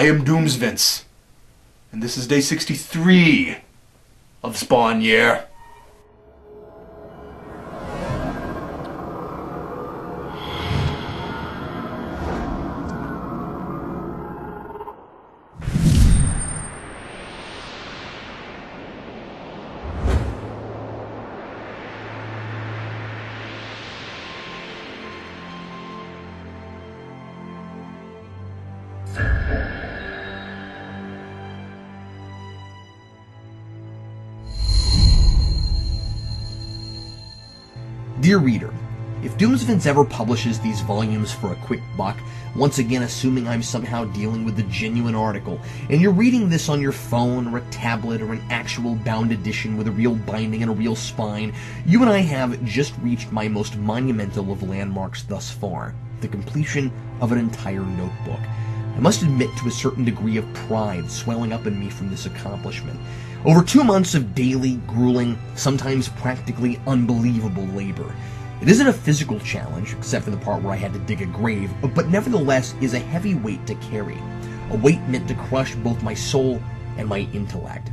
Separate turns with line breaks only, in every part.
I am Doomsvince, and this is day 63 of Spawn Year.
Dear reader, if Doomsvince ever publishes these volumes for a quick buck, once again assuming I'm somehow dealing with a genuine article, and you're reading this on your phone or a tablet or an actual bound edition with a real binding and a real spine, you and I have just reached my most monumental of landmarks thus far, the completion of an entire notebook. I must admit to a certain degree of pride swelling up in me from this accomplishment. Over 2 months of daily, grueling, sometimes practically unbelievable labor. It isn't a physical challenge, except for the part where I had to dig a grave, but nevertheless is a heavy weight to carry. A weight meant to crush both my soul and my intellect.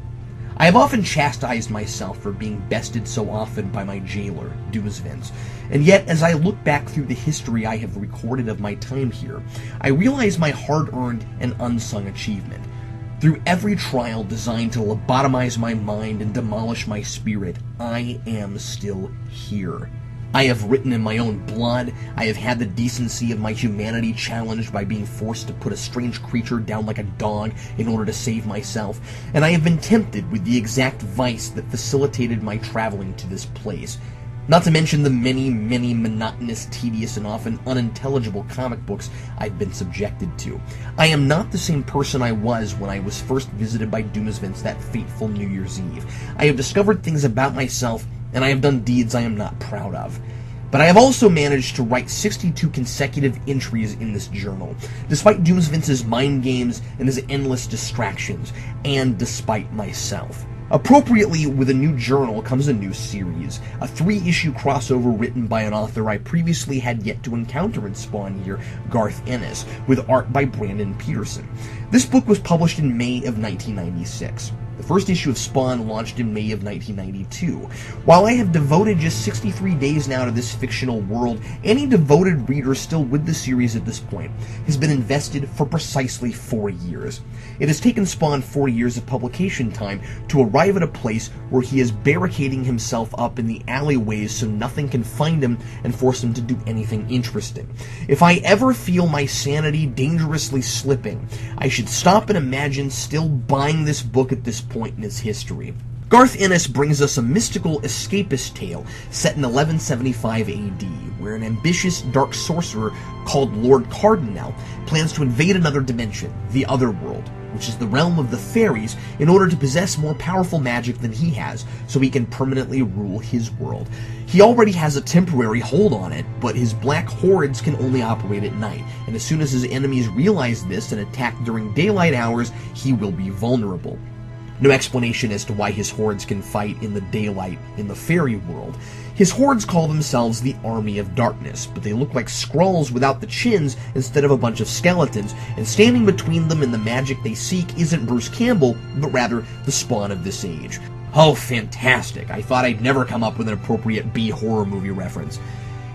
I have often chastised myself for being bested so often by my jailer, Doomsvince, and yet as I look back through the history I have recorded of my time here, I realize my hard-earned and unsung achievement. Through every trial designed to lobotomize my mind and demolish my spirit, I am still here. I have written in my own blood, I have had the decency of my humanity challenged by being forced to put a strange creature down like a dog in order to save myself, and I have been tempted with the exact vice that facilitated my traveling to this place. Not to mention the many, many monotonous, tedious, and often unintelligible comic books I've been subjected to. I am not the same person I was when I was first visited by Doomsvince that fateful New Year's Eve. I have discovered things about myself, and I have done deeds I am not proud of. But I have also managed to write 62 consecutive entries in this journal, despite Doomsvince's mind games and his endless distractions, and despite myself. Appropriately, with a new journal comes a new series, a 3-issue crossover written by an author I previously had yet to encounter in Spawn Year, Garth Ennis, with art by Brandon Peterson. This book was published in May of 1996. The first issue of Spawn launched in May of 1992. While I have devoted just 63 days now to this fictional world, any devoted reader still with the series at this point has been invested for precisely 4 years. It has taken Spawn 4 years of publication time to arrive at a place where he is barricading himself up in the alleyways so nothing can find him and force him to do anything interesting. If I ever feel my sanity dangerously slipping, I should stop and imagine still buying this book at this point in its history. Garth Ennis brings us a mystical escapist tale set in 1175 AD, where an ambitious dark sorcerer called Lord Cardinal plans to invade another dimension, the Otherworld, which is the realm of the fairies, in order to possess more powerful magic than he has, so he can permanently rule his world. He already has a temporary hold on it, but his black hordes can only operate at night, and as soon as his enemies realize this and attack during daylight hours, he will be vulnerable. No explanation as to why his hordes can fight in the daylight in the fairy world. His hordes call themselves the Army of Darkness, but they look like Skrulls without the chins instead of a bunch of skeletons, and standing between them and the magic they seek isn't Bruce Campbell, but rather the Spawn of this age. Oh, fantastic. I thought I'd never come up with an appropriate B-horror movie reference.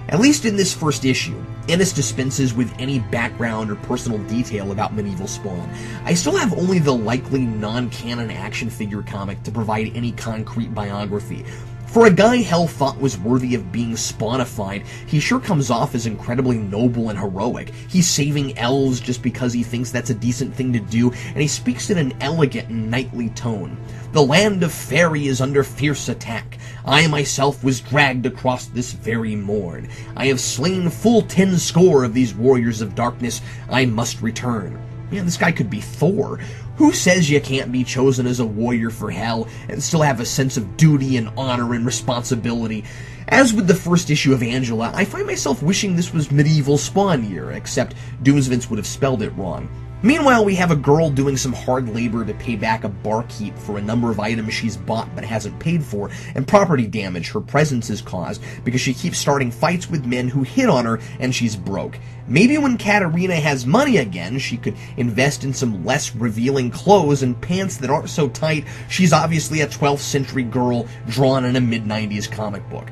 At least in this first issue, Ennis dispenses with any background or personal detail about medieval Spawn. I still have only the likely non-canon action figure comic to provide any concrete biography. For a guy hell thought was worthy of being Spawnified, he sure comes off as incredibly noble and heroic. He's saving elves just because he thinks that's a decent thing to do, and he speaks in an elegant and knightly tone. The land of Faerie is under fierce attack. I myself was dragged across this very morn. I have slain full 10 score of these warriors of darkness. I must return. Man, this guy could be Thor. Who says you can't be chosen as a warrior for hell and still have a sense of duty and honor and responsibility? As with the first issue of Angela, I find myself wishing this was medieval Spawn Year, except Doomsvince would have spelled it wrong. Meanwhile, we have a girl doing some hard labor to pay back a barkeep for a number of items she's bought but hasn't paid for, and property damage her presence has caused because she keeps starting fights with men who hit on her and she's broke. Maybe when Katarina has money again, she could invest in some less revealing clothes and pants that aren't so tight she's obviously a 12th century girl drawn in a mid-90s comic book.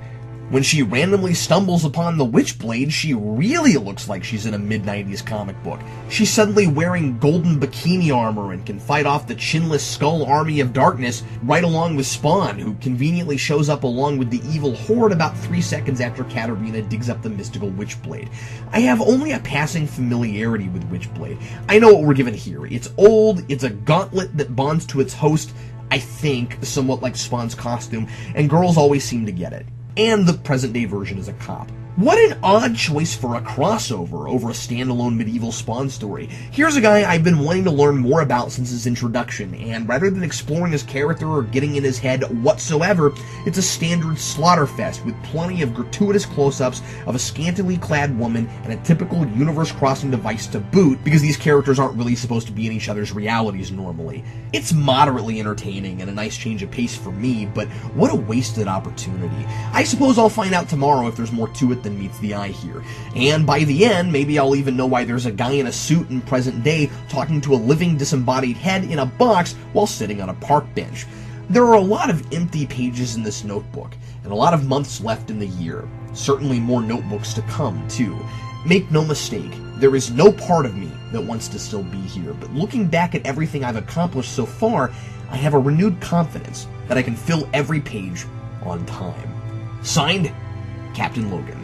When she randomly stumbles upon the Witchblade, she really looks like she's in a mid-90s comic book. She's suddenly wearing golden bikini armor and can fight off the chinless skull army of darkness right along with Spawn, who conveniently shows up along with the evil horde about 3 seconds after Katarina digs up the mystical Witchblade. I have only a passing familiarity with Witchblade. I know what we're given here. It's old, it's a gauntlet that bonds to its host, I think, somewhat like Spawn's costume, and girls always seem to get it. And the present-day version is a cop. What an odd choice for a crossover over a standalone medieval Spawn story. Here's a guy I've been wanting to learn more about since his introduction, and rather than exploring his character or getting in his head whatsoever, it's a standard slaughterfest with plenty of gratuitous close-ups of a scantily clad woman and a typical universe-crossing device to boot, because these characters aren't really supposed to be in each other's realities normally. It's moderately entertaining and a nice change of pace for me, but what a wasted opportunity. I suppose I'll find out tomorrow if there's more to it than meets the eye here. And by the end, maybe I'll even know why there's a guy in a suit in present day talking to a living disembodied head in a box while sitting on a park bench. There are a lot of empty pages in this notebook, and a lot of months left in the year. Certainly more notebooks to come, too. Make no mistake, there is no part of me that wants to still be here, but looking back at everything I've accomplished so far, I have a renewed confidence that I can fill every page on time. Signed, Captain Logan.